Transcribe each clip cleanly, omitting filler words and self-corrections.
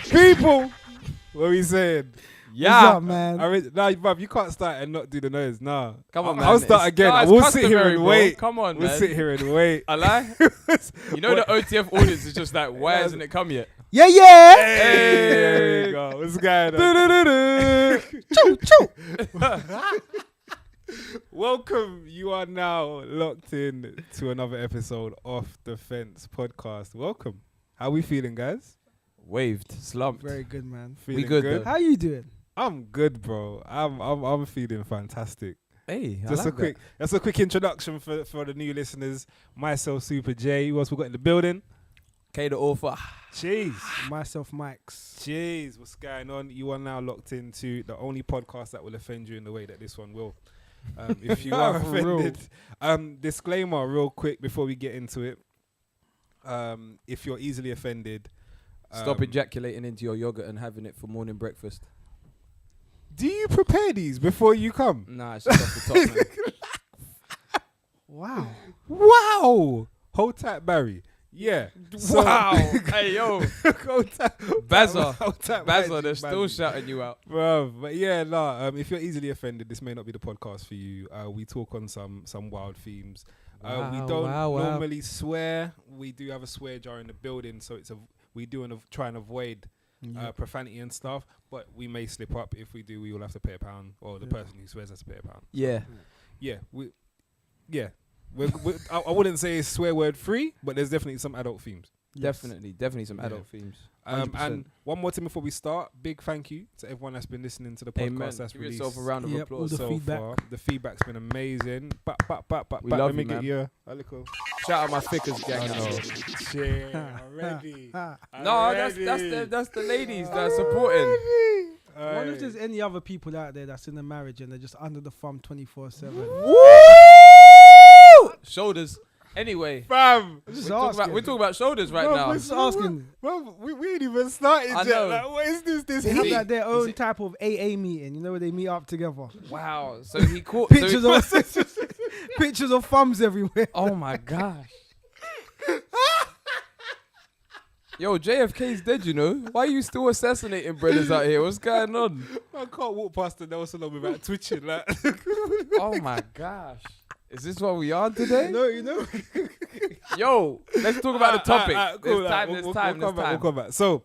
People, what are we saying? Yeah. What's up, man? Nah, bruv, you can't start and not do the noise. Nah. Come on, man. I'll start again. No, We'll sit here and bro. wait. Come on, We'll man. sit here and wait. I lie. You know the OTF audience is just like, why hasn't it come yet? Yeah, yeah. Hey, there we go. What's going on? Choo, choo. Welcome. You are now locked in to another episode of the Fence podcast. Welcome. How we feeling, guys? Waved, slumped. Very good, man. Feeling good, though. How you doing? I'm good, bro. I'm feeling fantastic. Hey, Just a quick. That's a quick introduction for the new listeners. Myself, Super J. Who else we got in the building? K the author. Cheese. Myself, Mike's. Jeez, what's going on? You are now locked into the only podcast that will offend you in the way that this one will. If you are For real. offended, disclaimer real quick before we get into it. If you're easily offended, Stop ejaculating into your yogurt and having it for morning breakfast. do you prepare these before you come? Nah, it's just off the top, man. Wow. Wow! Hold tight, Barry. Yeah. So- Wow. Hey, yo. Hold tight. Bazza. Hold tight, Bazza, they're still Magic. shouting you out. Bro, but yeah, if you're easily offended, this may not be the podcast for you. We talk on some wild themes. We Wow, don't wow. normally swear. We do have a swear jar in the building, so we do try and avoid profanity and stuff. But we may slip up. If we do, we will have to pay £1, or the person who swears has to pay £1. Yeah. I wouldn't say it's swear word free, but there's definitely some adult themes. Definitely some Yeah. adult themes. And 100%. one more thing before we start, big thank you to everyone that's been listening to the podcast Amen. that's Give released yourself a round of Yep, applause. all the so feedback. far. The feedback's been amazing. We love Let me you, get man. you a little. Shout out my Fickers gang. I out know. here. Shit, already. No, that's the ladies that are supporting. I wonder if there's any other people out there that's in a marriage and they're just under the thumb 24/7. Shoulders. Anyway, Fam, I'm we're just talking asking. about shoulders right Bro, now. I'm just asking. bro, we ain't even started I yet. know. Like, what is this? This They have heat? like their Is own it- type of AA meeting, you know, where they meet up together. Wow. So he caught Pictures of pictures of thumbs everywhere. Oh my gosh. Yo, JFK's dead, you know. Why are you still assassinating brothers out here? What's going on? I can't walk past the Nelson without twitching. Like, Oh my gosh. Is this what we are today? No, you know. Yo, let's talk about the topic. Cool, There's time, there's time, we'll come back. So,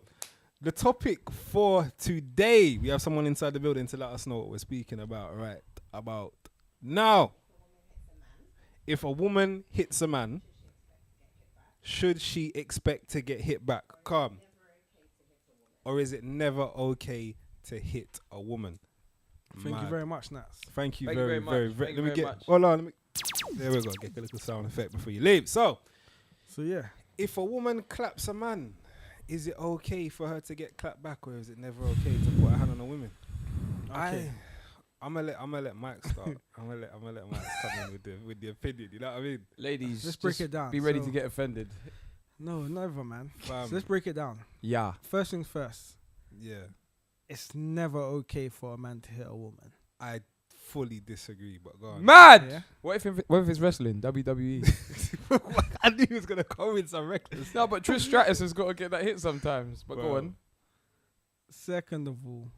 the topic for today, we have someone inside the building to let us know what we're speaking about. Right about now, if a woman hits a man, should she expect to get hit back? Calm. Or is it never okay to hit a woman? Thank you Mad. very much, Nats. Thank you Thank you very, very much. very, Thank very. you Let me very get. much. Hold on. There we go. Get a little sound effect before you leave. So, So yeah, if a woman claps a man, is it okay for her to get clapped back, or is it never okay to put a hand on a woman? Okay. I'm gonna let Mike start. I'm gonna let Mike come in with the opinion. You know what I mean? Ladies, Let's break just it down. Be ready So- to get offended. no, never, man. Fam, So let's break it down. Yeah. First things first. yeah, It's never okay for a man to hit a woman. I fully disagree. But go on. Mad! Yeah. What if it's wrestling? WWE? I knew he was gonna come in some reckless. No, but Trish Stratus has got to get that hit sometimes. But go Well, on. Second of all,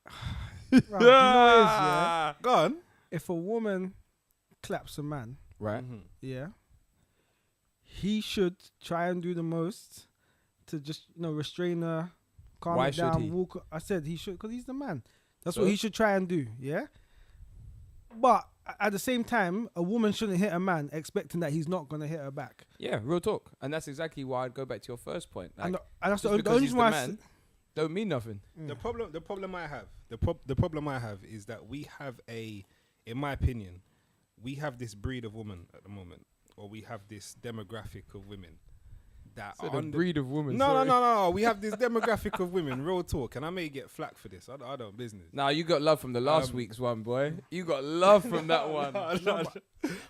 right, you know what it is, yeah? Go on. If a woman claps a man, Right. Mhm. yeah, he should try and do the most to just restrain her, calm Why it should down, he? walk. I said he should because he's the man. That's So? what he should try and do. Yeah, but at the same time, a woman shouldn't hit a man expecting that he's not gonna hit her back. Yeah, real talk. And that's exactly why I'd go back to your first point. Like, And that's just the because only he's reason the why. man, don't mean nothing. The problem I have, the problem I have is that we have in my opinion, we have this breed of woman at the moment, or we have this demographic of women that So are the under. breed of women. No. We have this demographic of women. Real talk, and I may get flack for this. I don't business. Nah, you got love from the last week's one, boy. You got love from that one. No.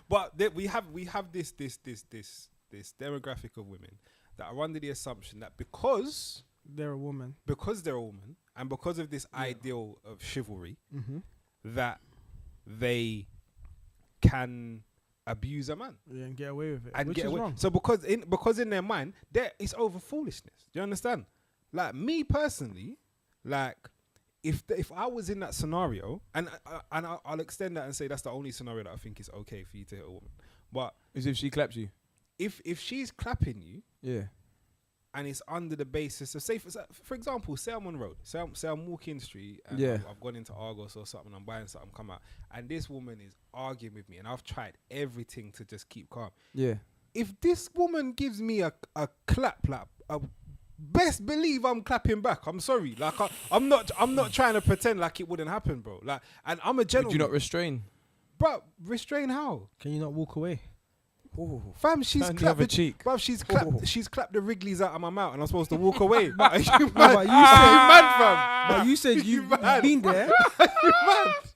But we have this demographic of women that are under the assumption that because They're a woman. they're a woman and because of this ideal of chivalry, Mm-hmm. that they can abuse a man Yeah, and get away with it, and which get is away. wrong. So because in their mind, it's over foolishness. Do you understand? Like me personally, like if I was in that scenario, and I'll extend that and say that's the only scenario that I think is okay for you to hit a woman. But Is if she claps you. if she's clapping you Yeah. and it's under the basis of, say for example, say I'm on road, say I'm walking street and Yeah. I've gone into Argos or something, I'm buying something, come out, and this woman is arguing with me, and I've tried everything to just keep calm. Yeah. If this woman gives me a clap, best believe I'm clapping back. I'm sorry, like I'm not trying to pretend like it wouldn't happen, bro. Like, and I'm a Would gentleman. you not restrain? Bro, restrain how? Can you not walk away? Oh. Fam, she's Turn the clapped other cheek. Bruv, she's clapped the Wrigley's out of my mouth, and I'm supposed to walk away. But you mad? but you mad, fam? But you said you've been there.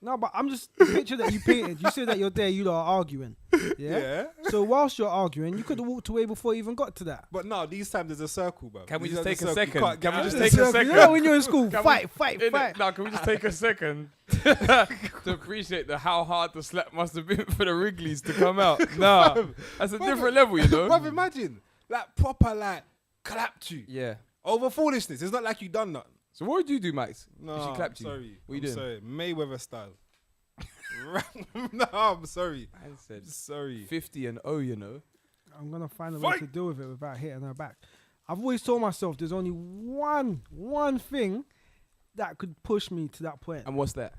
No, but I'm just the picture that you painted. You said that you're there, you lot are arguing. Yeah? Yeah. So whilst you're arguing, you could have walked away before you even got to that. But no, these times there's a circle, bro. Can we These just times take a there's circle. You second? can't get Can we out just of take the a circle. second? You know when you're in school, Can fight. No, can we just take a second to appreciate how hard the slap must have been for the Wrigley's to come out? Nah, that's a different level, you know. Bruv, imagine, like, proper, like, clapped you. Yeah. Over foolishness. It's not like you done nothing. So what would you do, Max? No, if she clapped I'm you. sorry. What you I'm doing? sorry. Mayweather style. No, I'm sorry. I said Sorry. 50 and 0, you know. I'm gonna find a way to deal with it without hitting her back. I've always told myself there's only one thing that could push me to that point. And what's that?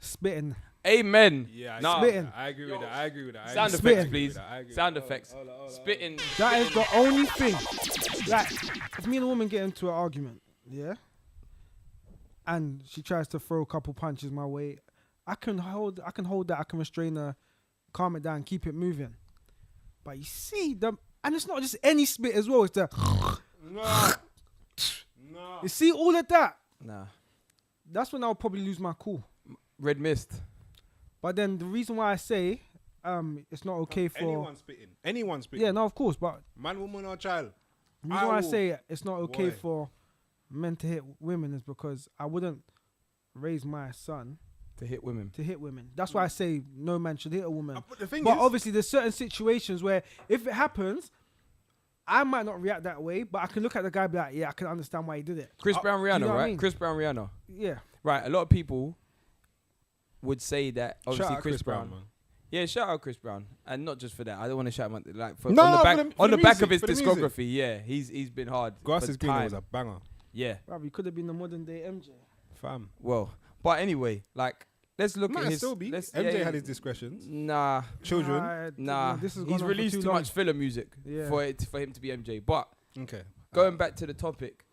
Spitting. Amen. Yeah, Nah. Spitting. I agree with that. I agree with that. Sound Spitting. effects, please. Sound effects. Spitting. That is the only thing. Like, if me and a woman get into an argument, yeah, and she tries to throw a couple punches my way, I can hold that. I can restrain her, calm it down, keep it moving. But you see them, and it's not just any spit as well. It's the No. you see all of that. Nah. That's when I'll probably lose my cool. Red mist. But then the reason why I say it's not okay for Anyone spitting. yeah, no, of course. But Man, woman, or child. the reason why I Ow. say it's not okay Boy. for men to hit women is because I wouldn't raise my son To hit women. to hit women. That's why I say no man should hit a woman. But the thing But is, obviously, there's certain situations where if it happens, I might not react that way, but I can look at the guy and be like, yeah, I can understand why he did it. Chris Brown, do you Rihanna, know what I right? mean? Chris Brown, Rihanna. Yeah. Right. A lot of people would say that obviously shout out Chris Brown. man. Yeah, shout out Chris Brown, and not just for that. I don't want to shout him out, like for, No, on the for back the- for on the the back music, of his for the music. discography. Yeah, he's been hard. Grass for is greener time. was a banger, Yeah. Bruv, he could have been the modern day MJ. fam. Well, but anyway, like let's look Might at his. still be. let's- MJ yeah, had his discretions. Nah, Children. nah. This is He's released too much filler music Yeah. for him to be MJ. But Okay. going back to the topic,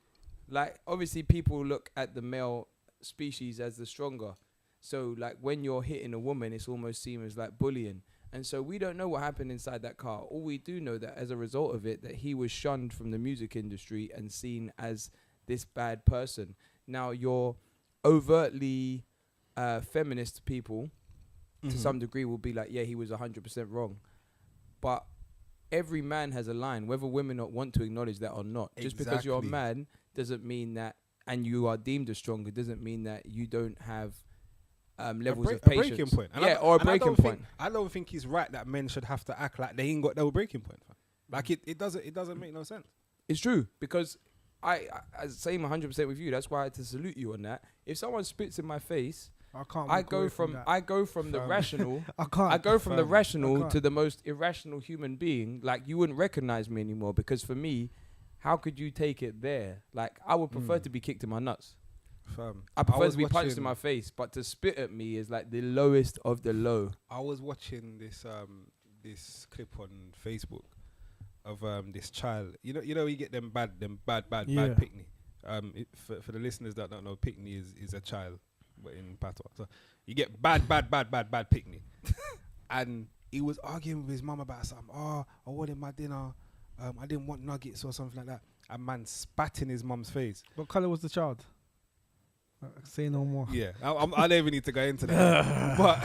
like obviously people look at the male species as the stronger. So like when you're hitting a woman, it's almost seen as like bullying. And so we don't know what happened inside that car. All we do know that as a result of it, that he was shunned from the music industry and seen as this bad person. Now you're overtly feminist people to some degree will be like, yeah, he was 100% wrong. But every man has a line, whether women not want to acknowledge that or not. Just because you're a Exactly. man doesn't mean that, and you are deemed as stronger, doesn't mean that you don't have levels of a patience. breaking point. And Yeah, or a breaking point. I don't think he's right that men should have to act like they ain't got no breaking point. Fam. Like it doesn't make no sense. It's true, because I same 100% with you. That's why I had to salute you on that. If someone spits in my face, I can't. I walk go away from that. I go from the Fam. rational. I can't. I go from the Fam. rational can't. to the most irrational human being. Like you wouldn't recognize me anymore, because for me, how could you take it there? Like I would prefer to be kicked in my nuts. Fam. I prefer was to be punched watching- in my face, but to spit at me is like the lowest of the low. I was watching this clip on Facebook of this child. You know you get them bad Yeah. pickney. For the listeners that don't know, pickney is a child, but in patois. So you get bad pickney, and he was arguing with his mum about something. Oh, I wanted my dinner. I didn't want nuggets or something like that. A man spat in his mum's face. What color was the child? Say no more. Yeah, I don't even need to go into that. But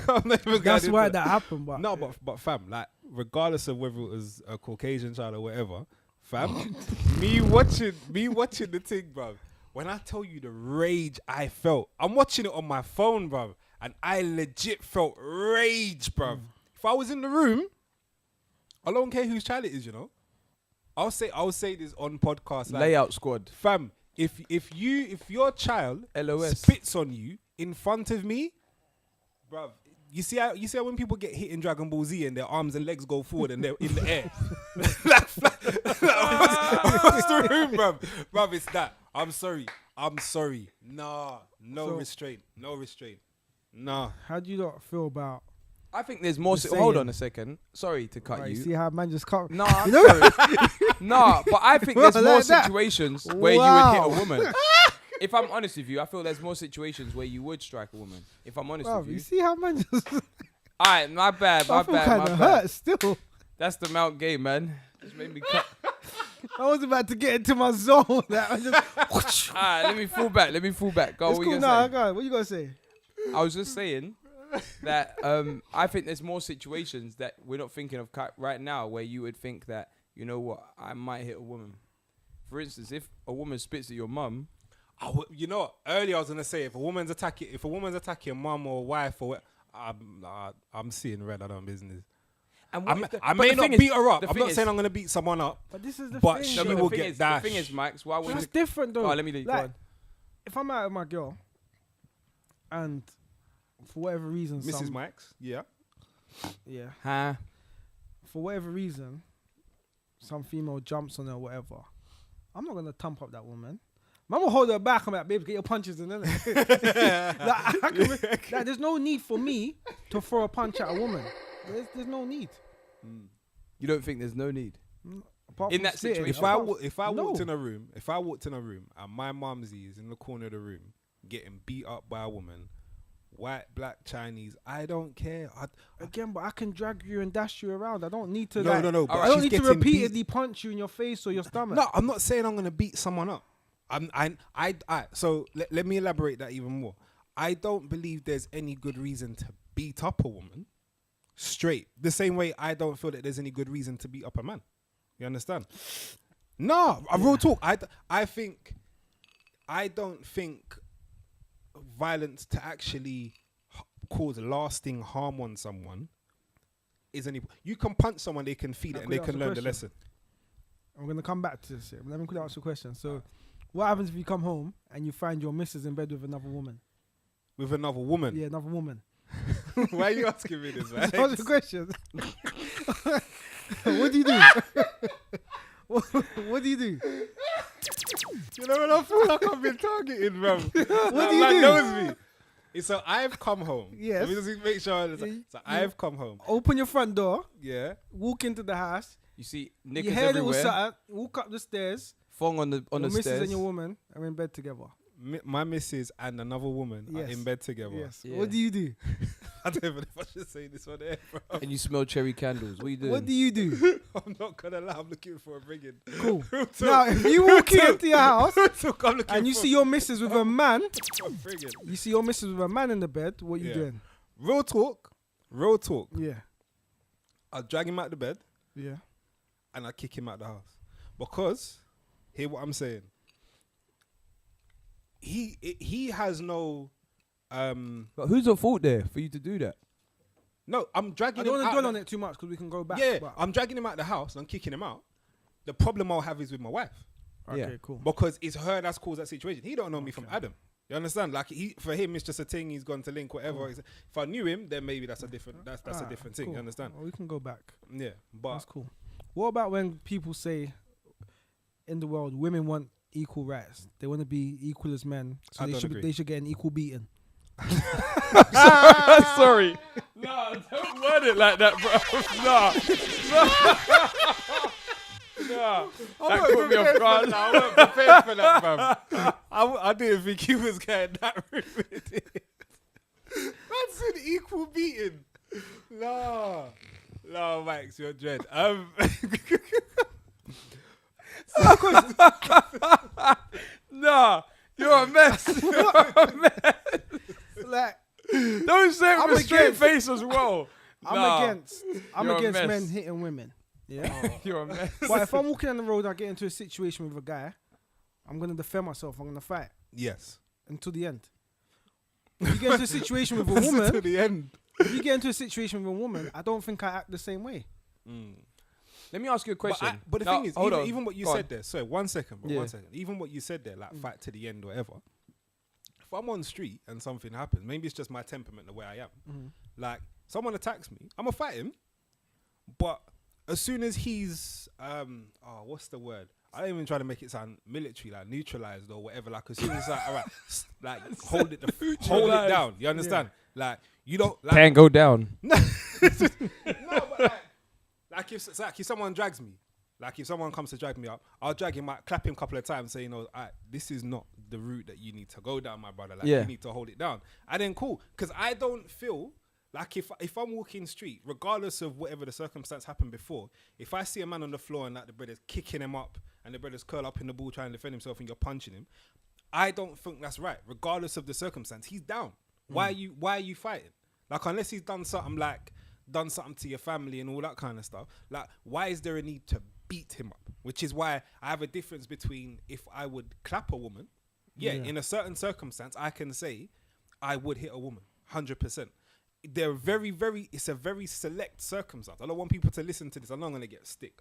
I'm not even going That's into why that. that happened. But No, but fam, like regardless of whether it was a Caucasian child or whatever, fam, me watching the thing, bro. When I tell you the rage I felt, I'm watching it on my phone, bro, and I legit felt rage, bruv. If I was in the room, I don't care whose child it is, you know. I'll say this on podcast. Like, Layout squad. fam, if your child LOS. spits on you in front of me, bruv, you see how when people get hit in Dragon Ball Z and their arms and legs go forward and they're in the air, what's the room, bruv? Bruv, it's that. I'm sorry. Nah, no restraint. Nah. How do you not feel about? I think there's more. Just Hold saying. on a second. Sorry to cut Right, you. see how man just cut? No, I'm sorry. No, but I think there's Well, more like that. situations where you would hit a woman. If I'm honest with you, I feel there's more situations where you would strike a woman. If I'm honest Bruv, with you you. see how man just? Alright, my bad. I feel kind of hurt still. That's the Mount game, man. Just made me cut. I was about to get into my zone. That I just. Alright, let me fall back. Go. It's What cool. you No, gonna say? go on. What you gonna say? I was just saying that I think there's more situations that we're not thinking of right now where you would think that, you know what, I might hit a woman. For instance, if a woman spits at your mum. You know what? Earlier I was gonna say if a woman's attacking mum or wife or what, I'm seeing red. I don't business. And I may not beat her up. I'm not saying I'm gonna beat someone up. But this is the But thing. she though. will get dashed. The thing is, Max, why That's wouldn't different though. Oh, let me do. Go Like, on. if I'm out with my girl, and for whatever reason, Mrs. Max, yeah. yeah, Huh? for whatever reason, some female jumps on her or whatever, I'm not gonna thump up that woman. I'm gonna hold her back. I'm like, babe, get your punches in, innit? Like, there's no need for me to throw a punch at a woman. There's no need. You don't think there's no need? Apart In from that spitting. situation. If I No. walked in a room and my mumsy is in the corner of the room getting beat up by a woman, white, black, Chinese, I don't care. Again, but I can drag you and dash you around. I don't need to. No, like, no, no, but I don't she's need to getting repeatedly punch you in your face or your stomach. No, I'm not saying I'm gonna beat someone up. So let me elaborate that even more. I don't believe there's any good reason to beat up a woman straight. The same way I don't feel that there's any good reason to beat up a man. You understand? No, real talk. I don't think violence to actually cause lasting harm on someone is any. You can punch someone, they can feel it, and they can learn the lesson. I'm gonna come back to this. Let me quickly ask you a question. So, what happens if you come home and you find your missus in bed with another woman? With another woman? Yeah, another woman. Why are you asking me this, man? That's the question. What do you do? What do you do? You know when I feel like I've been targeted, bro. What do you do? knows me. So I've come home. Yes. Let me just make sure. I understand. So I've come home. Open your front door. Yeah. Walk into the house. You see, You niggas hear a little everywhere. something. Walk up the stairs. Thong on the Your missus stairs. and your woman are in bed together. My missus and another woman are Yes. in bed together. Yes. Yeah. What do you do? I don't even know if I should say this on air, bro. And you smell cherry candles. What are you doing? What do you do? I'm not gonna lie. I'm looking for a ringing. Cool. Real talk. Now, if you walk into your house Real talk, I'm looking and you for see your missus with a man, a friggin'. you see your missus with a man in the bed, what you Yeah. doing? Real talk. Yeah. I'll drag him out the bed Yeah. and I'll kick him out the house. Because, hear what I'm saying. He has no But who's at fault there for you to do that? no. I'm dragging I don't him want to out. dwell on it too much because we can go back. Yeah, but- I'm dragging him out the house and I'm kicking him out. The problem I'll have is with my wife Okay, Yeah. cool. because it's her that's caused that situation. He don't know me from Adam. You understand? Like for him, it's just a thing. He's gone to link whatever. If I knew him, then maybe that's a different. That's a Alright, different thing. cool. You understand? Well, we can go back. Yeah, but That's cool. What about when people say in the world women want equal rights? They want to be equal as men, so I don't agree. they should get an equal beating. Sorry. No, don't word it like that, bro. No. That caught me off guard. I wasn't prepared for that, fam. I didn't think he was getting that rude with it. That's an equal beating. No, Max, you're dread. Nah, you're a mess. Like Don't say it I'm with a straight against- face as well. I'm Nah, against you're a men mess. hitting women. Yeah. You're a mess. But if I'm walking down the road, I get into a situation with a guy, I'm gonna defend myself. I'm gonna fight yes. until the end. If you get into a situation with a Listen to woman, the end. if you get into a situation with a woman, I don't think I act the same way. Let me ask you a question. But the No, thing is, hold on. even what you Go said on. there. Sorry, 1 second, bro. Yeah. 1 second. Even what you said there, like fight to the end, or whatever. If I'm on the street and something happens, maybe it's just my temperament, the way I am. Like someone attacks me, I'm gonna fight him. But as soon as he's what's the word? I don't even try to make it sound military, like neutralized or whatever. Like as soon as like, all right, like hold it down. You understand? Like you don't like, Can't go down. no, but like if someone drags me, like if someone comes to drag me up, I'll drag him out, clap him a couple of times, say, this is not the route that you need to go down, my brother. Like you need to hold it down. And then cool, because I don't feel like if I'm walking street, regardless of whatever the circumstance happened before, if I see a man on the floor and like the brother's kicking him up and the brother's curl up in the ball trying to defend himself and you're punching him, I don't think that's right. Regardless of the circumstance, he's down. Why are you fighting? Like unless he's done something to your family and all that kind of stuff. Like why is there a need to beat him up? Which is why I have a difference between if I would clap a woman. Yeah, in a certain circumstance, I can say I would hit a woman, 100%. They're it's a very select circumstance. I don't want people to listen to this. I know I'm going to get stick.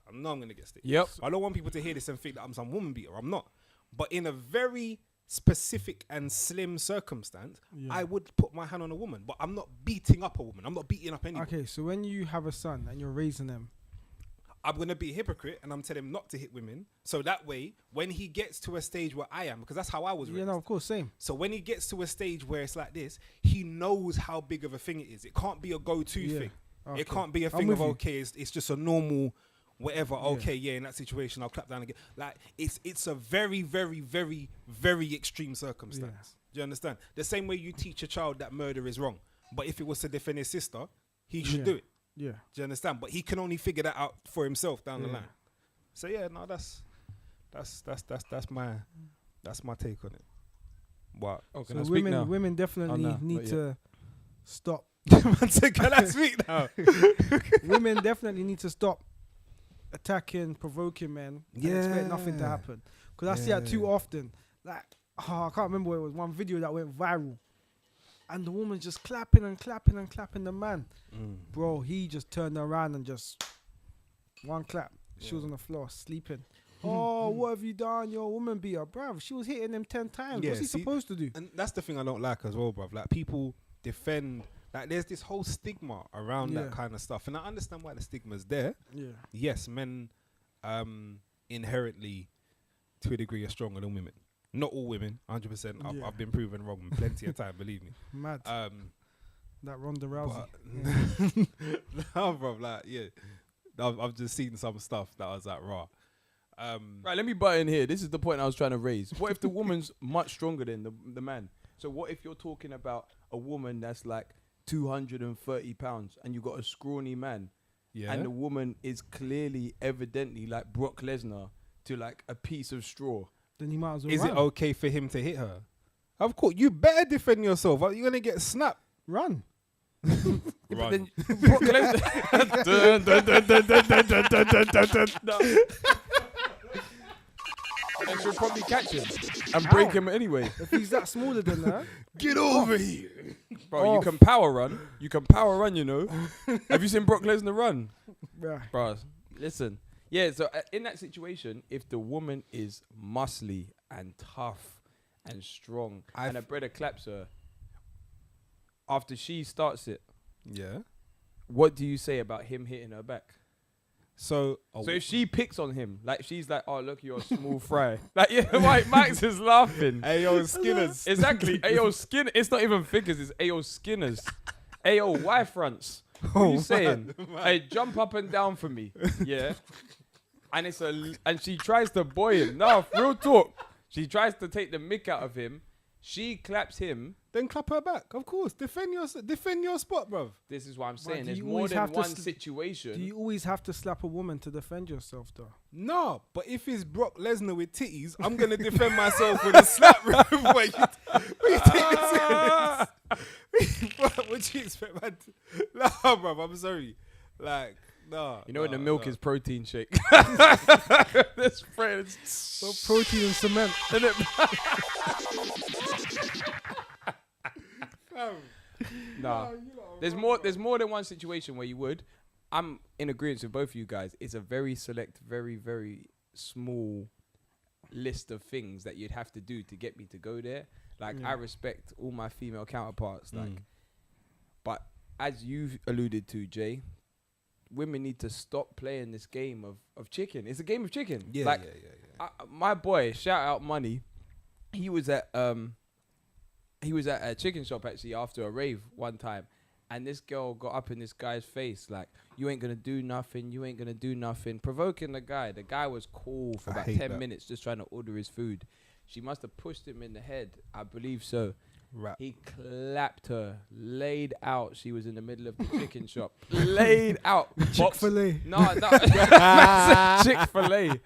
Yep. I don't want people to hear this and think that I'm some woman beater. I'm not. But in a very specific and slim circumstance, I would put my hand on a woman. But I'm not beating up a woman. I'm not beating up anyone. Okay, so when you have a son and you're raising them, I'm going to be a hypocrite and I'm telling him not to hit women. So that way, when he gets to a stage where I am, because that's how I was raised. yeah, no, of course, same. So when he gets to a stage where it's like this, he knows how big of a thing it is. It can't be a go-to thing. Okay. It can't be a I'm thing of, with you. okay, it's just a normal whatever. Okay, yeah, in that situation, I'll clap down again. Like, it's a very, very, very, very extreme circumstance. Yeah. Do you understand? The same way you teach a child that murder is wrong. But if it was to defend his sister, he should do it. Yeah. Do you understand? But he can only figure that out for himself down the line. So yeah, no, that's my take on it. But So women definitely need to stop. can I speak now? Women definitely need to stop attacking, provoking men, and expect nothing to happen. Because I see that too often. Like, I can't remember what it was. One video that went viral, and the woman's just clapping and clapping and clapping the man. Bro, he just turned around and just one clap. She was on the floor sleeping. Oh, what have you done? You're a woman beater, bruv. She was hitting him 10 times. Yeah, What's he supposed to do? And that's the thing I don't like as well, bruv. Like people defend, like there's this whole stigma around that kind of stuff. And I understand why the stigma's there. Yeah. Yes, men inherently to a degree are stronger than women. Not all women, 100%. I've been proven wrong plenty of time, believe me. Mad. That Ronda Rousey. No, bro, like, yeah. I've just seen some stuff that was like, raw. Right, let me butt in here. This is the point I was trying to raise. What if the woman's much stronger than the man? So what if you're talking about a woman that's like 230 pounds and you got a scrawny man and the woman is clearly, evidently like Brock Lesnar to like a piece of straw? Then he might as well Is run. it okay for him to hit her? Of course, you better defend yourself. You're going to get snapped. Run. Run. Then Brock Lesnar... Dun, dun, dun, dun, dun, dun, dun, dun, dun, dun, dun. And she'll probably catch him and break him anyway. If he's that smaller than her, Get over here. Bro, you can power run. You know. Have you seen Brock Lesnar run? yeah. Bro, listen. Yeah, so in that situation, if the woman is muscly and tough and strong and a brother claps her, after she starts it, what do you say about him hitting her back? So if she picks on him, like she's like, oh, look, you're a small fry. Like, yeah, White Max is laughing. Ayo, Skinners. Exactly. Ayo, Skin. It's not even figures, it's Ayo, Skinners. Ayo, Y fronts. What are you saying? Hey, jump up and down for me. Yeah. And and she tries to boy him. No, real talk. She tries to take the mick out of him. She claps him. Then clap her back. Of course. Defend your spot, bruv. This is what I'm saying. do There's you more always than have to one situation. Do you always have to slap a woman to defend yourself, though? No, but if it's Brock Lesnar with titties, I'm going to defend myself with a slap, bruv. What you take this What you expect, man? No, bruv, I'm sorry. Like, no. You know when the milk is protein shake. This friends. So protein and cement. Nah. There's more than one situation where you would. I'm in agreement with both of you guys. It's a very select, very, very small list of things that you'd have to do to get me to go there. Like, I respect all my female counterparts. Like, but as you've alluded to, Jay, women need to stop playing this game of chicken. It's a game of chicken. Yeah, like, yeah. My boy, shout out Money. He was at a chicken shop actually after a rave one time, and this girl got up in this guy's face like, "You ain't gonna do nothing. You ain't gonna do nothing," provoking the guy. The guy was cool for about 10 minutes just trying to order his food. She must have pushed him in the head, I believe so. Right. He clapped her, laid out. She was in the middle of the chicken shop, laid out. Chick-fil-A. No, Chick-fil-A.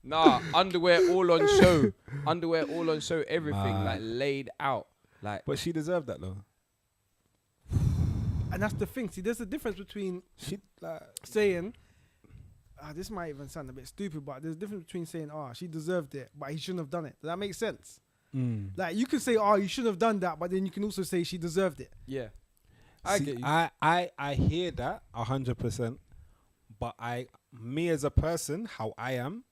Nah, underwear all on show. Everything like laid out. Like, But she deserved that though. And that's the thing. See, there's a difference between saying, this might even sound a bit stupid, but there's a difference between saying, she deserved it, but he shouldn't have done it. Does that make sense? Like, you can say, you shouldn't have done that, but then you can also say she deserved it. yeah. I get you. I hear that 100%, but me as a person, how I am,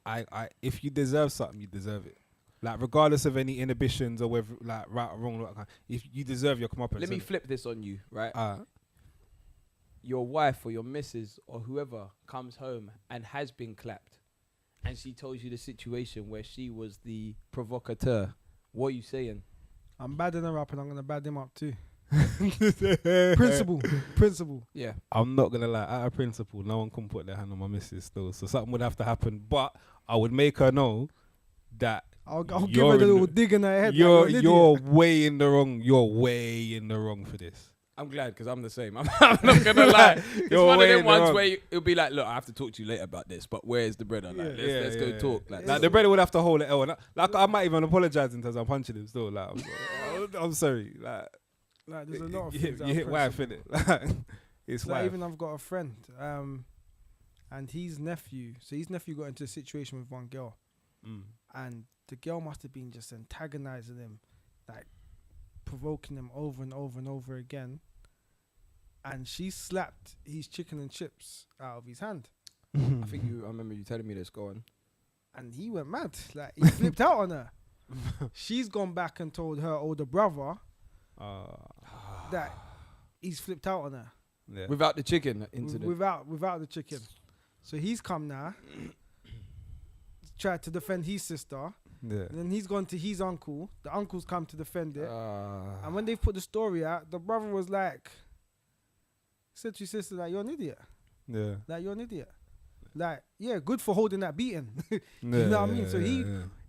I if you deserve something, you deserve it. Like, regardless of any inhibitions or whether like right or wrong, if you deserve your comeuppance. Let me flip this on you, right? Your wife or your missus or whoever comes home and has been clapped, and she tells you the situation where she was the provocateur. What are you saying? I'm badding her up and I'm going to bad him up too. Principle. Yeah. I'm not gonna lie, out of principle, no one can put their hand on my missus still. So something would have to happen, but I would make her know that I'll give her a little dig in her head. You're way in the wrong. You're way in the wrong for this. I'm glad because I'm the same. I'm not gonna lie. It's one of them ones where it'll be like, look, I have to talk to you later about this, but where's the bread? Like, let's go talk. Like the bread would have to hold it. Like I might even apologize in terms I'm punching him still. Like I'm sorry. Like there's a lot of you things. hit wife in it. Like it's like wife. even I've got a friend, and his nephew got into a situation with one girl, and the girl must have been just antagonizing him, like provoking him over and over and over again. And she slapped his chicken and chips out of his hand. I remember you telling me this. Go on. And he went mad. Like, he flipped out on her. She's gone back and told her older brother that he's flipped out on her. Yeah. Without the chicken incident. Without the chicken. So he's come now, tried to defend his sister. Yeah. And then he's gone to his uncle. The uncle's come to defend it. And when they put the story out, the brother was like, said to his sister, like, you're an idiot. Yeah. Like, you're an idiot. Like, yeah, good for holding that beating. You know what I mean? So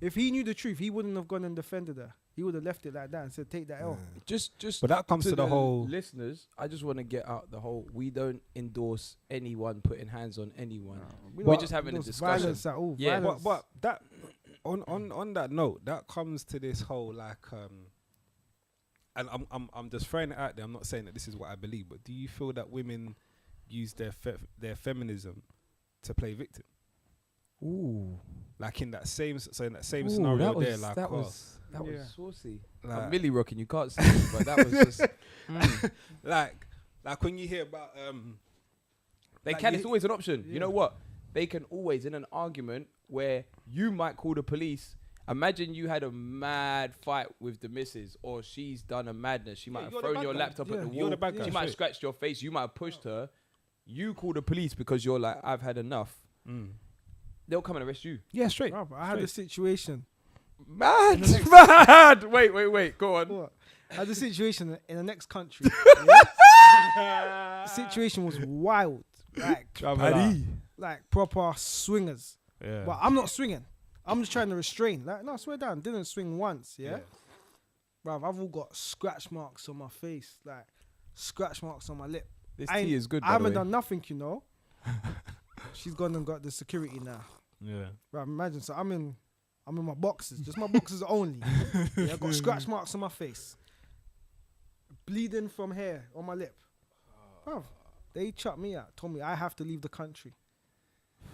if he knew the truth, he wouldn't have gone and defended her. He would have left it like that and said, take that L. Just but that comes to the whole listeners. I just want to get out the whole. We don't endorse anyone putting hands on anyone. We're just having a discussion. Violence at all. Yeah, violence. but that on that note, that comes to this whole like and I'm just throwing it out there. I'm not saying that this is what I believe, but do you feel that women use their feminism to play victim? Ooh, like in that same scenario there, like that was saucy. Like, I'm Millie rocking. You can't see me, but that was just like when you hear about they like can. It's always an option. You know what? They can always in an argument where you might call the police. Imagine you had a mad fight with the missus, or she's done a madness. She might have thrown your laptop at the wall. She might have scratched your face. You might have pushed her. You call the police because you're like, I've had enough. They'll come and arrest you. Yeah, straight. Bro, I had a situation. Mad. Wait. Go on. What? I had a situation in the next country. The situation was wild. Like proper swingers. Yeah. But I'm not swinging. I'm just trying to restrain. Like, no, swear down. Didn't swing once, yeah? Bruv, I've all got scratch marks on my face. Like, scratch marks on my lip. This tea is good, I haven't done nothing, you know. She's gone and got the security now. Yeah. Bruv, imagine. So I'm in my boxes. Just my boxes only. Yeah, I've got scratch marks on my face. Bleeding from here on my lip. Bruv, they chucked me out. Told me I have to leave the country.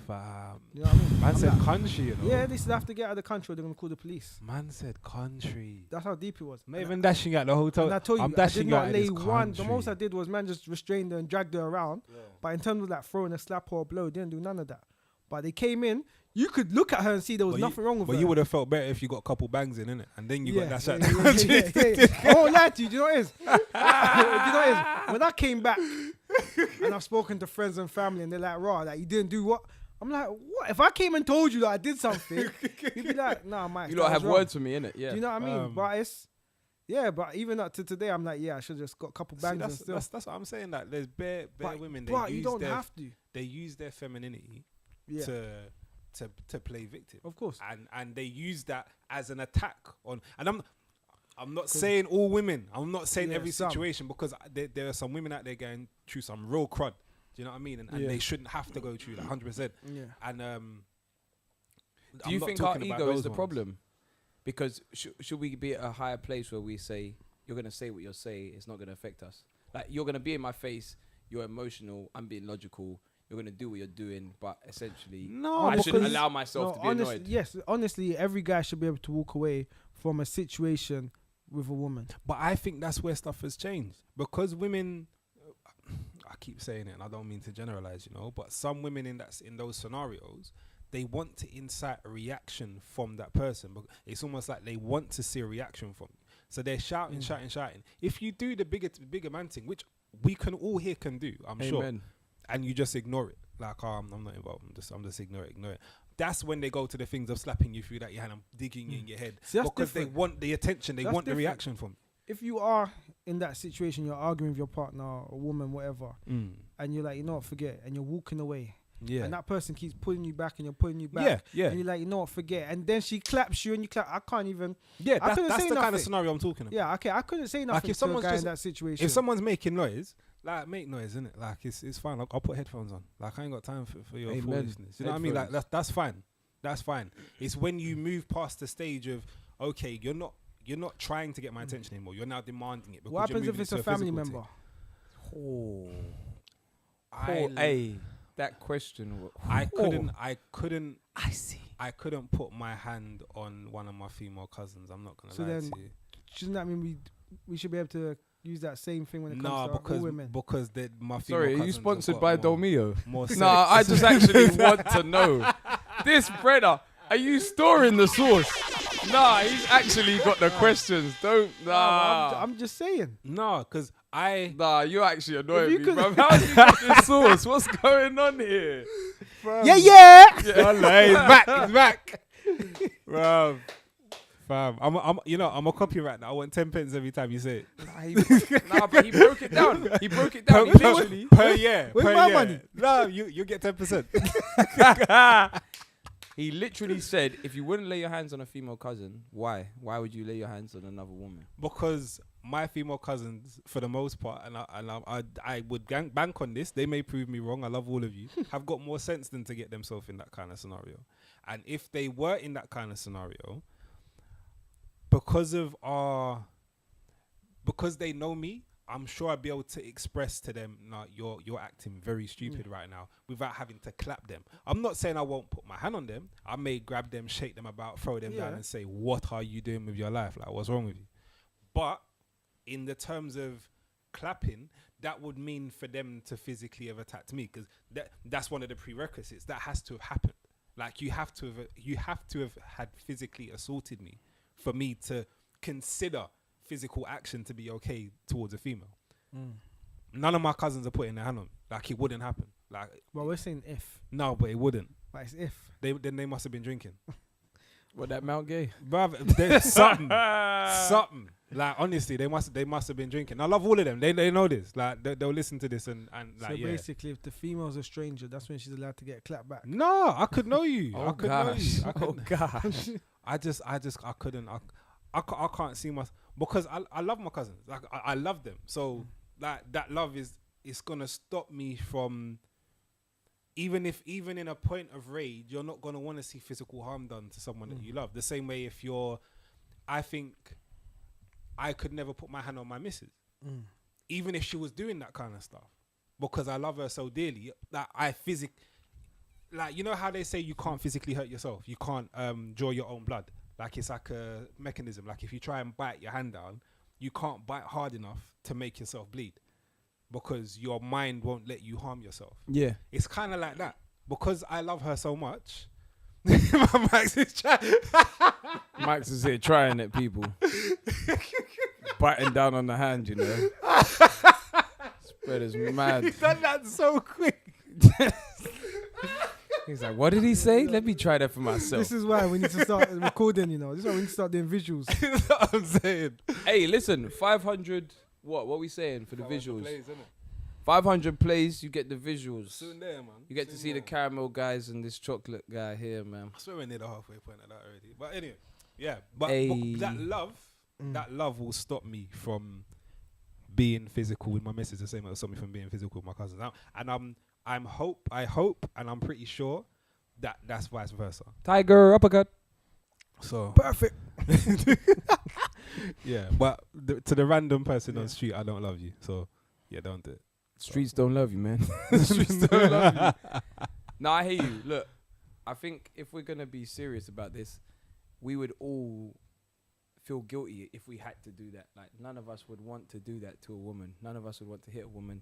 Fam. You know what I mean? Man I'm said like, country, you know. yeah, they still have to get out of the country or they're gonna call the police. Man said country. That's how deep it was. I'm not And even dashing out the hotel. and I told you, I'm I dashing did not out lay this one. The most I country. did was man just restrained her and dragged her around. Yeah. But in terms of like throwing a slap or a blow, didn't do none of that. But they came in. You could look at her and see there was But nothing wrong with her. But you would have felt better if you got a couple bangs in, innit? And then you got that shot. I won't lie to you. Do you know what it is? Do you know what it is? When I came back and I've spoken to friends and family and they're like, raw, like you didn't do what? I'm like, what? If I came and told you that I did something, you'd be like, nah, Mike. You don't have words for me, innit? Yeah. Do you know what I mean? But it's, yeah, but even up to today, I'm like, yeah, I should have just got a couple bangs and still. That's what I'm saying. Like, there's bare women. But you don't have to. They use their femininity to play victim, Of course. and they use that as an attack on. And I'm not saying all women. I'm not saying every some. situation, because there are some women out there going through some real crud. Do you know what I mean? And they shouldn't have to go through that 100%. Yeah. And Do you think our ego is the problem? Because should we be at a higher place where we say, you're going to say what you're saying, it's not going to affect us? Like, you're going to be in my face, you're emotional, I'm being logical, you're going to do what you're doing, but essentially, No, I shouldn't because- allow myself to be annoyed. Yes, honestly, every guy should be able to walk away from a situation with a woman. But I think that's where stuff has changed, because women. I keep saying it, and I don't mean to generalize, you know, but some women in those scenarios, they want to incite a reaction from that person. But it's almost like they want to see a reaction from you, so they're shouting. If you do the bigger man thing, which we can all here can do, I'm sure, and you just ignore it, like I'm not involved. I'm just ignore it. That's when they go to the things of slapping you through that your hand and digging you in your head, See, that's because different. they want the attention, they That's want different. the reaction from If you are in that situation, you're arguing with your partner, or woman, whatever, you. and you're like, you know what, forget, and you're walking away, Yeah. and that person keeps pulling you back, and you're pulling you back, Yeah. and you're like, you know what, forget, and then she claps you, and you clap. I can't even. Yeah, I couldn't that's say the kind of nothing. scenario I'm talking about. Yeah, okay, I couldn't say nothing Like, if to a someone's guy in just- that situation. If someone's making noise, like, make noise, innit? Like, it's fine. I'll put headphones on. Like, I ain't got time for your Amen. foolishness. You know what I mean? Like, Headphones. that's fine. That's fine. It's when you move past the stage of, okay, you're not trying to get my attention anymore. You're now demanding it. Because what you're happens if moving it's into a family physical member? That question. I couldn't. I couldn't put my hand on one of my female cousins. I'm not gonna So lie then, to you. Shouldn't that mean we should be able to use that same thing when it comes to all women? because my female Sorry, are you cousins have sponsored got by more- Dolmio? more Nah, I sex. just actually want to know. This brother, are you storing the sauce? Nah, he's actually got the questions. Don't. Nah. I'm just saying. No, because Nah, you're actually annoying you me, could- bro. How you got this sauce? What's going on here? Yeah. He's back. Bro. Fam, I'm a copyright now. I want 10 pence every time you say it. Nah, but he broke it down. He broke it down. He literally. Per year. Where's per my year. money? No, you get 10%. He literally said, if you wouldn't lay your hands on a female cousin, why? Why would you lay your hands on another woman? Because my female cousins, for the most part, and I would bank on this. They may prove me wrong. I love all of you. Have got more sense than to get themselves in that kind of scenario. And if they were in that kind of scenario, because they know me, I'm sure I'd be able to express to them, "Nah, you're acting very stupid right now," without having to clap them. I'm not saying I won't put my hand on them. I may grab them, shake them about, throw them down, and say, "What are you doing with your life? Like, what's wrong with you?" But in the terms of clapping, that would mean for them to physically have attacked me, because that's one of the prerequisites. That has to have happened. Like, you have to have had physically assaulted me for me to consider physical action to be okay towards a female. None of my cousins are putting their hand on me. Like, it wouldn't happen. Like, Well, we're saying if. no, but it wouldn't. But it's if. Then they must have been drinking. What, that Mount Gay? Bruv, there's something. Like, honestly, they must have been drinking. I love all of them. They know this. Like, they'll listen to this and So like, yeah. basically, if the female's a stranger, that's when she's allowed to get clapped back. No, I could know you. Oh, I could know you. I Oh, could, gosh. I couldn't. I can't see my, because I love my cousins. Like, I love them. So like, that love is gonna stop me from, even in a point of rage, you're not gonna want to see physical harm done to someone that you love. The same way, I think I could never put my hand on my missus, even if she was doing that kind of stuff, because I love her so dearly that like, you know how they say you can't physically hurt yourself, you can't draw your own blood, like it's like a mechanism. Like if you try and bite your hand down, you can't bite hard enough to make yourself bleed because your mind won't let you harm yourself. Yeah. It's kind of like that. Because I love her so much, Max is trying. Max is here trying it, people. Biting down on the hand, you know. Spread is mad. He's done that so quick. He's like, what did he say? Let me try that for myself. This is why we need to start recording, you know. This is why we need to start doing visuals. That's what I'm saying. Hey, listen, 500, what are we saying for the visuals? Plays, 500 plays, you get the visuals. soon there, man. You get to see the caramel guys and this chocolate guy here, man. I swear we're near the halfway point of that already. But anyway, yeah. But Hey. that love will stop me from being physical with my missus the same way it stopped me from being physical with my cousins. I hope, and I'm pretty sure that that's vice versa. Tiger uppercut. So Perfect. yeah, but to the random person on the street, I don't love you. So yeah, don't do it. Streets don't love you, man. Streets don't love you. No, I hear you. Look, I think if we're going to be serious about this, we would all feel guilty if we had to do that. Like, none of us would want to do that to a woman. None of us would want to hit a woman.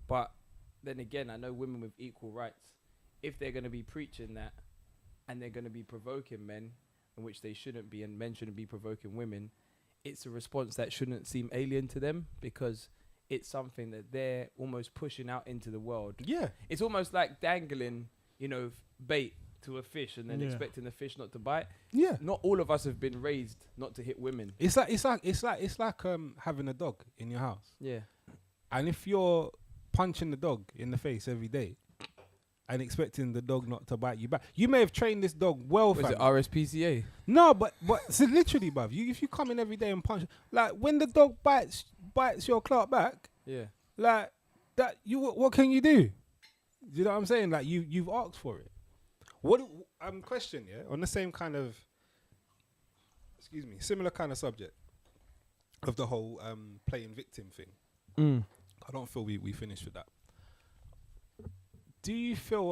But then again, I know women with equal rights, if they're going to be preaching that and they're going to be provoking men, in which they shouldn't be, and men shouldn't be provoking women, it's a response that shouldn't seem alien to them because it's something that they're almost pushing out into the world. Yeah, It's almost like dangling, you know, bait to a fish and then Yeah. expecting the fish not to bite. yeah. Not all of us have been raised not to hit women. It's like having a dog in your house, Yeah. and if you're punching the dog in the face every day and expecting the dog not to bite you back, you may have trained this dog well. Was Fam. it RSPCA? No, but so literally, bruv, if you come in every day and punch, like when the dog bites your clout back, Yeah. like that, what can you do? Do you know what I'm saying? Like you've asked for it. What question, yeah, on the same kind of, similar kind of subject of the whole playing victim thing. I don't feel we finished with that. Do you feel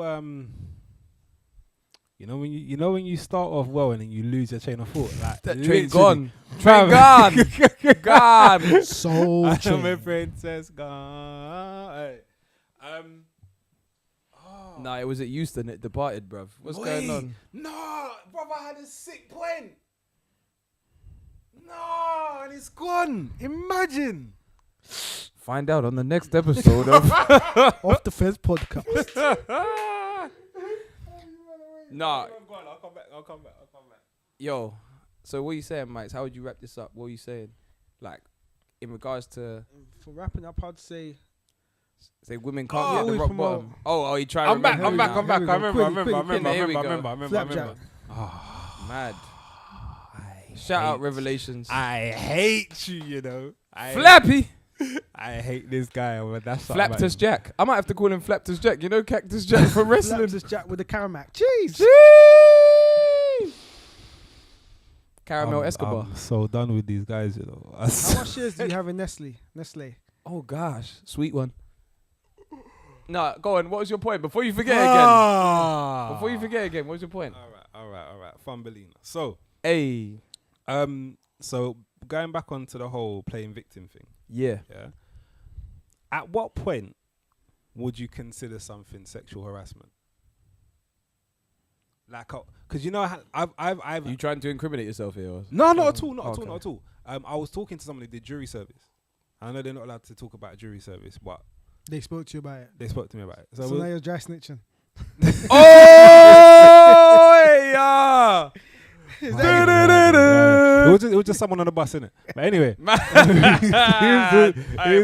when you start off well and then you lose your chain of thought, like That literally- train gone. Train Gone. Soul I'm a chain. princess gone. Hey. Nah, it was at Euston. It departed, bruv. What's going on? No, brother had a sick point. No, and it's gone. Imagine. Find out on the next episode of... Off the Fez podcast. Nah. Go on, I'll come back. Yo, so what are you saying, Mike? How would you wrap this up? What are you saying? Like, in regards to... For wrapping up, I'd say Say women can't be at the always rock promote- bottom. Oh, you trying I'm to back. remember I'm now. back. I remember. Here we go. Flapjack. Mad. Shout out Revelations. I hate you, you know. Flappy. I hate this guy. But that's Flaptus Jack. I might have to call him Flaptus Jack. You know Cactus Jack from wrestling. Lapsus Jack with the Caramac. Jeez. Caramel Escobar. I'm so done with these guys, you know. How much shares do you have in Nestle? Oh gosh, sweet one. No, go on. What was your point? Before you forget again. Before you forget again, what was your point? All right. Thumbelina. So, Hey. so going back onto the whole playing victim thing. Yeah. Yeah. At what point would you consider something sexual harassment? Like, because you know, I've. You trying to incriminate yourself here? Or? No, not at all. Not Okay. at all. I was talking to someone who did jury service. I know they're not allowed to talk about jury service, but They spoke to you about it. they spoke to me about it. So now you're dry snitching. Oh yeah. It was just someone on the bus, innit? But anyway, Hey,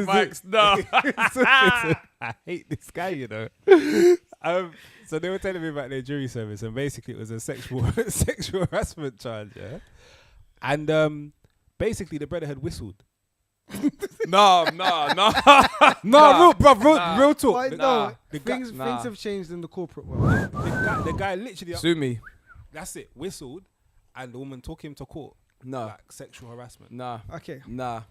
Max, no. I hate this guy, you know. So they were telling me about their jury service, and basically it was a sexual harassment charge, yeah. And basically the brother had whistled. No. No, Nah. real talk. Why, The- no, the guy- things Nah. have changed in the corporate world. the guy literally, Sue me. that's it, whistled, and the woman took him to court. No. Like sexual harassment. Nah. Okay, Nah.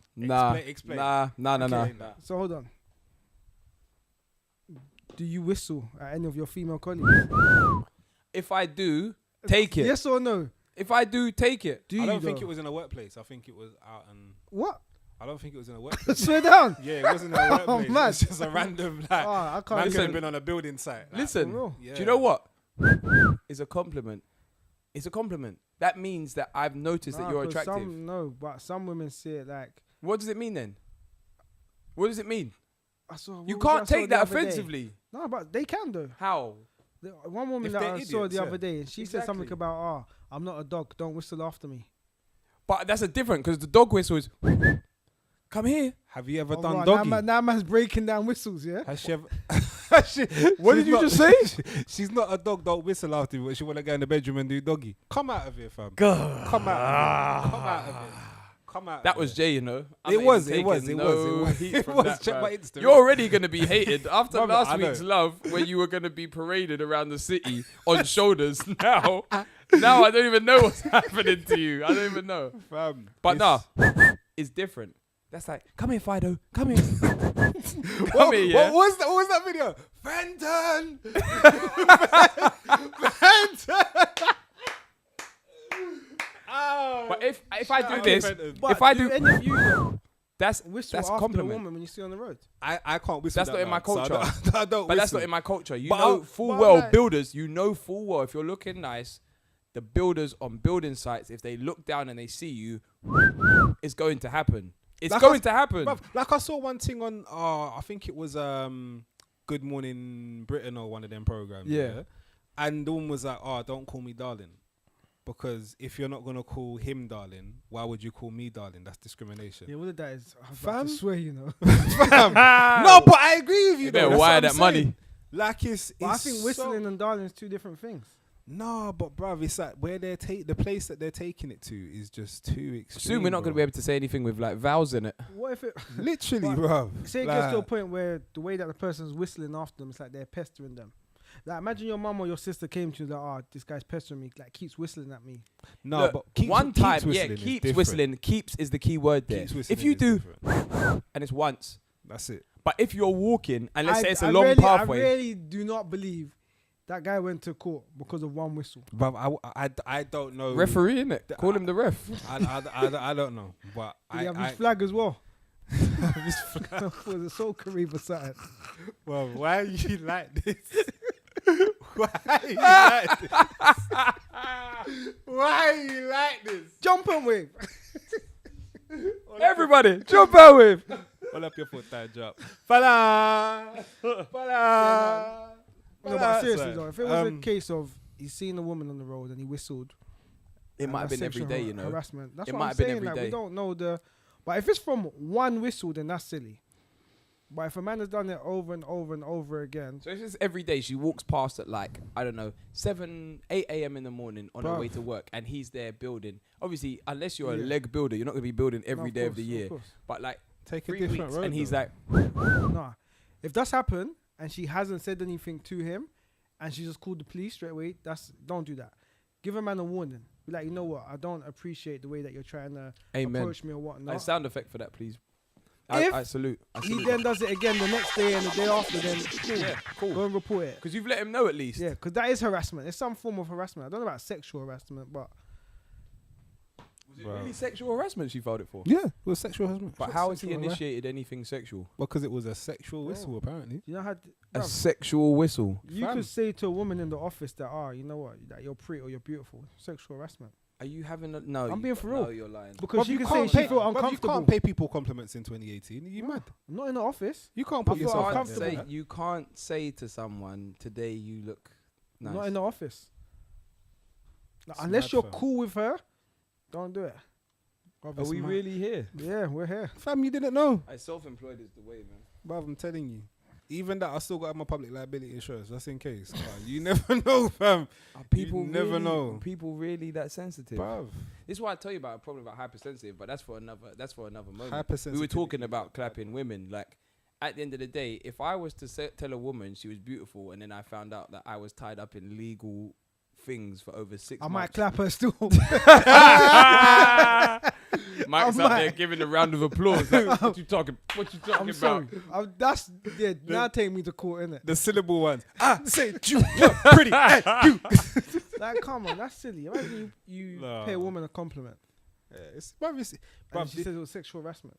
Explain. Nah. Okay. so hold on. Do you whistle at any of your female colleagues? If I do, take it. Yes or no? If I do, take it. Do I you don't think though? it was in a workplace. I think it was out and. What? I don't think it was in a workplace. Swear down. Yeah, it wasn't in a workplace. man. It's just a random like. I can't. Man could listen. have been on a building site. Like, Listen, for real. yeah. do you know what? It's a compliment. It's a compliment. That means that I've noticed that Nah, you're 'cause attractive. But some women see it like. What does it mean then? What does it mean? I saw. You what was it I can't saw take the that other day? offensively. No, but they can though. How? One woman If that they're I saw idiots, the yeah. other day, and she said something Exactly. about, I'm not a dog, don't whistle after me. But that's a different because the dog whistle is. Come here. Have you ever Oh, done right, doggy? now man's breaking down whistles, yeah? Has she ever? What did you just say? She's not a dog. Don't whistle after you. But she want to go in the bedroom and do doggy. Come out of here, fam. Come out of here. Come out of here. Come out. That of was here. Jay, you know. I'm It not was, even it was, taking it was, no it was. heat It from was. that, Check bruv. my Instagram. You're already going to be hated after Brother, last I know. week's love, where you were going to be paraded around the city on shoulders. Now I don't even know what's happening to you. I don't even know. Fam. But It's- nah, it's different. That's like, come here, Fido. Come here. What, Come here, yeah. what was that video? Fenton! Fenton! Oh, But if I do Shout this, out Fenton. But if I do do, any of you though, that's whistle that's after a compliment. woman when you see her on the road? I can't whistle. That's that not in my loud, so I culture. don't- I don't But that's whistle. not in my culture. You But know I'll- full but well, like- builders, you know full well if you're looking nice, the builders on building sites, if they look down and they see you, it's going to happen. It's Like going to happen. Bruv, like I saw one thing on, I think it was Good Morning Britain or one of them programs. Yeah. And the woman was like, don't call me darling. Because if you're not going to call him darling, why would you call me darling? That's discrimination. Yeah, what of that is, I was Fam? about to swear, you know. Fam. No, but I agree with you. You though. better That's wire what that I'm money. saying. Like it's But I think so- whistling and darling is two different things. No, but bruv, it's like where they're the place that they're taking it to is just too extreme. Soon we're not going to be able to say anything with like vowels in it. What if it, Literally, But bruv. say it gets to a point where the way that the person's whistling after them, it's like they're pestering them. Like imagine your mum or your sister came to you like, this guy's pestering me, like keeps whistling at me. No, Look, but keeps, one keeps time, whistling is keeps different. whistling. Keeps is the key word there. Keeps whistling If you is do, different. and it's once. That's it. But if you're walking, and let's say it's a I long really, pathway, I really do not believe that guy went to court because of one whistle. Bruv, I don't know. referee in it. The- Call him the ref. I don't know. But Did he have I his flag as well? his flag. Was it Soul Kariba side? Well, why are you like this? Why are you like this? Why are you like this? Jump and wave. Everybody, jump out with. Hold up your foot, time drop. Fala! Fala! No, but seriously Sorry. though, if it was a case of he's seen a woman on the road and he whistled, It and might have that's been every sexual day, you know. harassment. That's It what might I'm have been saying. every Like, day. we don't know the. But if it's from one whistle, then that's silly. But if a man has done it over and over and over again, So if it's every day, she walks past at like, I don't know, 8 a.m. in the morning on her Bruv. way to work, and he's there building. Obviously, unless you're a Yeah. leg builder, you're not going to be building no, every of day of the course, year. course. But like Take a 3 different weeks, road. and he's though. like, Nah. If that's happened and she hasn't said anything to him, and she just called the police straight away, don't do that. Give a man a warning. Be like, you know what? I don't appreciate the way that you're trying to amen. approach me or A whatnot. sound effect for that, please. If I salute. I He salute then does it again the next day and the day after, then cool. Yeah, cool. Go and report it. Because you've let him know at least. Yeah, because that is harassment. It's some form of harassment. I don't know about sexual harassment, but Was it Bro. really sexual harassment she filed it for? Yeah, it was sexual harassment. But how has he Sexual harassment. initiated anything sexual? Because it was a sexual whistle, apparently. you know how A bruv, sexual whistle. you Fam. could say to a woman in the office that, you know what, that you're pretty or you're beautiful. Sexual harassment. Are you having a no? I'm being for real. No, you're lying. Because Bruv, you can say can't she pay- feel bruv, uncomfortable. You can't pay people compliments in 2018. Are you No. mad? I'm not in the office. You can't I put feel yourself out uncomfortable. there. You can't say to someone today you look nice. Not in the office. Like, It's unless mad, you're fam. cool with her, don't do it. Are It's we mad. really here? Yeah, we're here. Fam, you didn't know. Self-employed is the way, man. Bruv, I'm telling you. Even that, I still got my public liability insurance. That's in case. You never know, fam. Are people never really, know. People really that sensitive? Bruv. This is why I tell you about a problem about hypersensitive, but that's for another. That's for another moment. Hypersensitivity. We were talking about clapping women. Like at the end of the day, if I was to tell a woman she was beautiful, and then I found out that I was tied up in legal things for over 6 I months, might clap her still. Mike's out there giving a round of applause. Like, what you talking? What you talking I'm about? sorry. That's now take me to court, innit? The syllable ones. I said you were pretty. Hey, you. Like, come on, that's silly. Imagine you No. pay a woman a compliment. Yeah, it's And she says it was sexual harassment.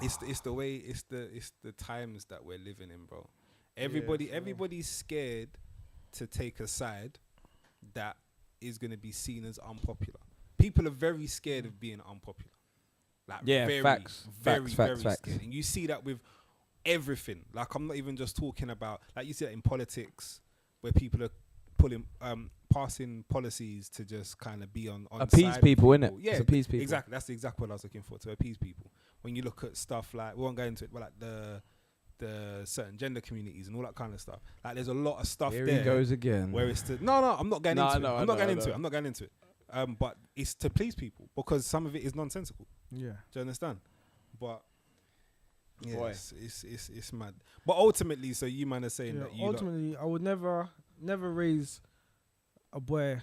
it's the way it's the times that we're living in, bro. Everybody's scared to take a side that is going to be seen as unpopular. People are very scared of being unpopular. Like, very facts. scared. And you see that with everything. Like, I'm not even just talking about, like, you see that in politics where people are passing policies to just kind of be on appease side people, of innit? Yeah, It's appease people. exactly. That's the exact word I was looking for, to appease people. When you look at stuff like, we won't go into it, but like the certain gender communities and all that kind of stuff. Like, there's a lot of stuff Here there. he goes again. Where it's to, no, I'm not getting into it. I'm not getting into it. But it's to please people because some of it is nonsensical. Yeah. Do you understand? But yeah, Boy. it's mad. But ultimately, so you man are saying that you ultimately, I would never raise a boy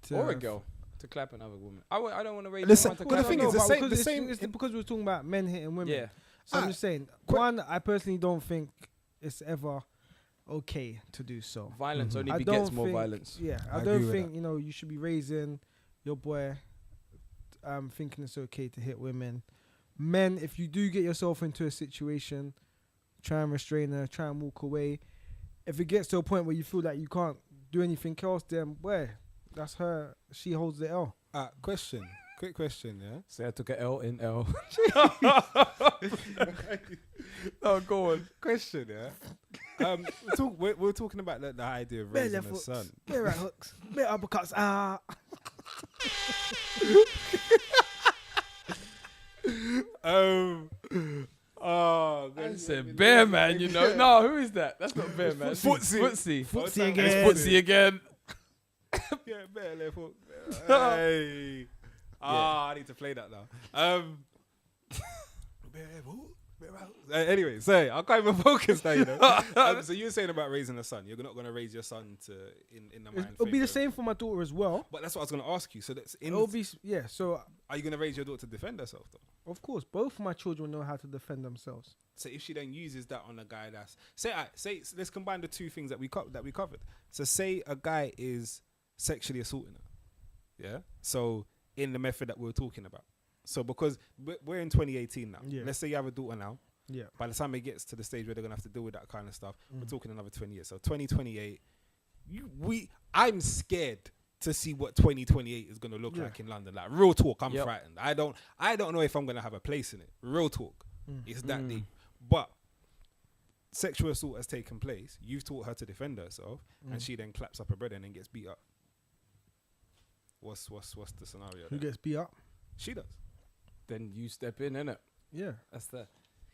to Or a girl to clap another woman. I don't want to raise Listen, someone to well, clap the thing another is, woman. the same. It's because we're talking about men hitting women. Yeah. So I'm just saying, one, I personally don't think it's ever okay to do so. Violence only I begets don't more think- violence. Yeah, I agree don't with think you should be raising your boy thinking it's okay to hit women. Men, if you do get yourself into a situation, try and restrain her, try and walk away. If it gets to a point where you feel like you can't do anything else, then that's her. She holds the L. Quick question, yeah. Say I took a L in L. Oh, go on. Question, yeah. We're talking about the idea of raising a son. Bit right hooks, bit uppercuts. Oh, I said bear man, you know. No, who is that? That's not bear man. Footsie. Footsie It's again. Footsie again. Yeah, better left hook. Hey. I need to play that now. Anyway, so I can't even focus now, you know. So you were saying about raising a son. You're not going to raise your son to in the mind. It'll be the same for my daughter as well. But that's what I was going to ask you. So that's It'll be So are you going to raise your daughter to defend herself though? of course, both of my children know how to defend themselves. So if she then uses that on a guy that's say let's combine the two things that we covered. So say a guy is sexually assaulting her, yeah. So in the method that we were talking about. So because we're in 2018 now. Yeah. Let's say you have a daughter now. Yeah. By the time it gets to the stage where they're gonna have to deal with that kind of stuff, we're talking another 20 years. So 2028, I'm scared to see what 2028 is gonna look like in London. Like real talk, I'm frightened. I don't know if I'm gonna have a place in it. Real talk, it's that deep. But sexual assault has taken place. You've taught her to defend herself, and she then claps up her brother and then gets beat up. What's the scenario? Who there? gets beat up? She does. Then you step in, innit? Yeah. That's that.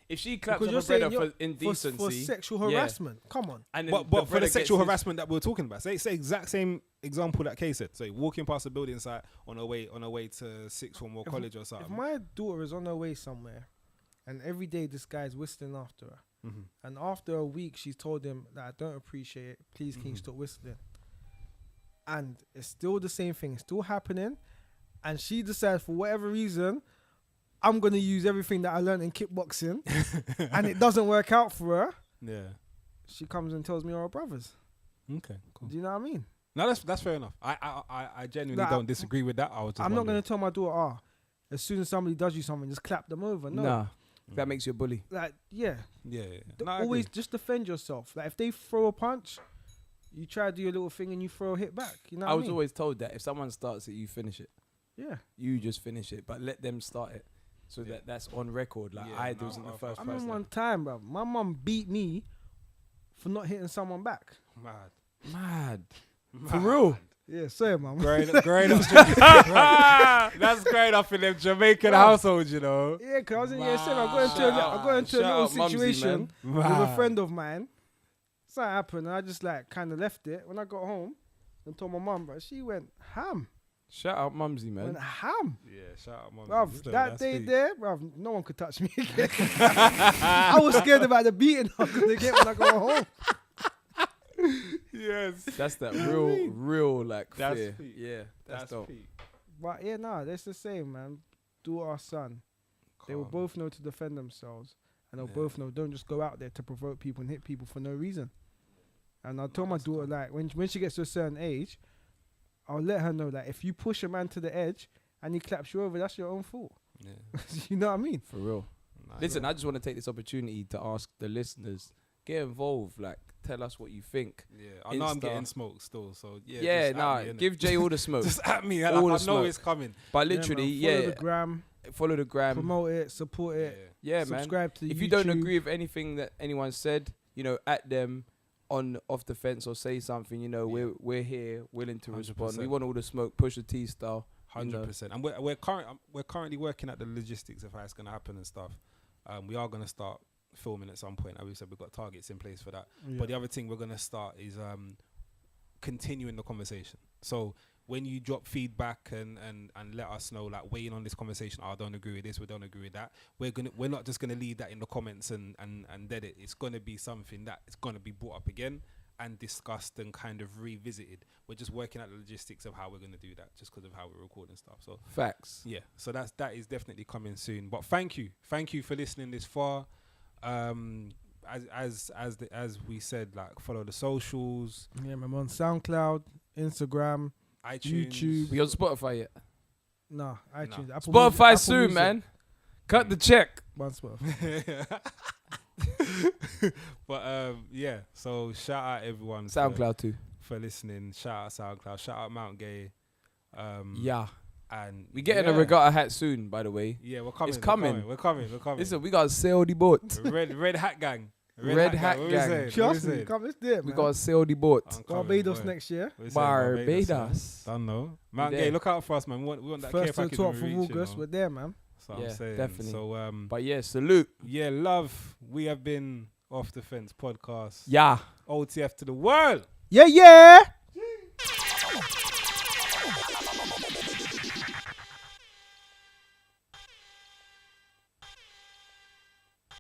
If she claps Because up you're her saying brother you're- for indecency, for sexual harassment. Come on. and then But for the brother sexual gets his- harassment that we're talking about, say exact same example that Kay said. So walking past a building site on her way to sixth form or college or If something. my daughter is on her way somewhere, and every day this guy's whistling after her, and after a week she's told him that I don't appreciate it, please can you stop whistling, and it's still the same thing, it's still happening, and she decides for whatever reason I'm gonna use everything that I learned in kickboxing, and it doesn't work out for her, Yeah. she comes and tells me we're brothers. Okay. Cool. Do you know what I mean? No, that's fair enough. I genuinely Like, don't disagree with that. I was just I'm not wondering. gonna tell my daughter, as soon as somebody does you something, just clap them over. No. Nah, that makes you a bully. Like, yeah. Yeah. No, I Always agree. just defend yourself. Like, if they throw a punch, you try to do your little thing and you throw a hit back. You know what I I was mean? always told that if someone starts it, you finish it. Yeah. You just finish it, but let them start it, so that's on record. Like Yeah, I no, wasn't the I first I remember person. one time, bro, my mum beat me for not hitting someone back. Mad. For real. Yeah, sorry, mum. Growing up, right. That's growing up in them Jamaican households, you know. Yeah, because I was in year 7. I got into a little Shout out Mumsy, situation man. with a friend of mine. Something happened, and I just like kind of left it. When I got home and told my mum, but she went ham. Shout out Mumsy, man. Went ham. Yeah, shout out, mum. Bruv, that day there, bruv, no one could touch me again. I was scared about the beating I was going to get when I go home. Yes. That's that real like That's fear. peak. Yeah, that's dope. peak. But yeah, nah, that's the same, man. daughter or son, they will both know to defend themselves, and they'll both know don't just go out there to provoke people and hit people for no reason. And I told my daughter, like, when she gets to a certain age, I'll let her know that if you push a man to the edge and he claps you over, that's your own fault. Yeah. You know what I mean? For real. Listen, I just want to take this opportunity to ask the listeners, get involved. Like, tell us what you think. Yeah, I know I'm getting smoked still, so yeah. Yeah, just at me, give Jay all the smoke. just at me, All the I know smoke. it's coming. But literally, man. follow the gram, promote it, support it. Yeah, man. Subscribe to the If YouTube. you don't agree with anything that anyone said, at them off the fence or say something. We're here, willing to respond. 100%. We want all the smoke, push the T style. 100%. And we're currently working at the logistics of how it's gonna happen and stuff. We are gonna start filming at some point. As we said, we've got targets in place for that. Yeah. But the other thing we're gonna start is continuing the conversation. So when you drop feedback and let us know, like, weighing on this conversation, I don't agree with this, we don't agree with that. We're not just gonna leave that in the comments and dead it. It's gonna be something that is gonna be brought up again and discussed and kind of revisited. We're just working out the logistics of how we're gonna do that, just because of how we're recording stuff. So Facts. yeah, so that is definitely coming soon. But thank you for listening this far. As we said, like, follow the socials. Yeah, man. On SoundCloud, Instagram, iTunes. YouTube. We on Spotify yet? Nah, iTunes. No. Apple Spotify Music, soon, Music. man. Cut the check. One Spotify. But yeah, so shout out everyone SoundCloud too. for listening. Shout out SoundCloud, shout out Mount Gay. Yeah. And We getting a regatta hat soon, by the way. Yeah, we're coming. It's coming. We're coming. Listen, we got to sail the boat. Red hat gang. Red hat What we gang. saying? Trust me, come, let's do it, We man. got to sail the boat. I'm coming, Barbados boy. next year. What we saying? Barbados. Don't know. Mount there. Gay, look out for us, man. We want that care First to the package when 12th we of reach, August, we're there, man. So Yeah, I'm saying. definitely. So But yeah, salute. yeah, love. We have been Off the Fence podcast. Yeah. OTF to the world. Yeah, yeah.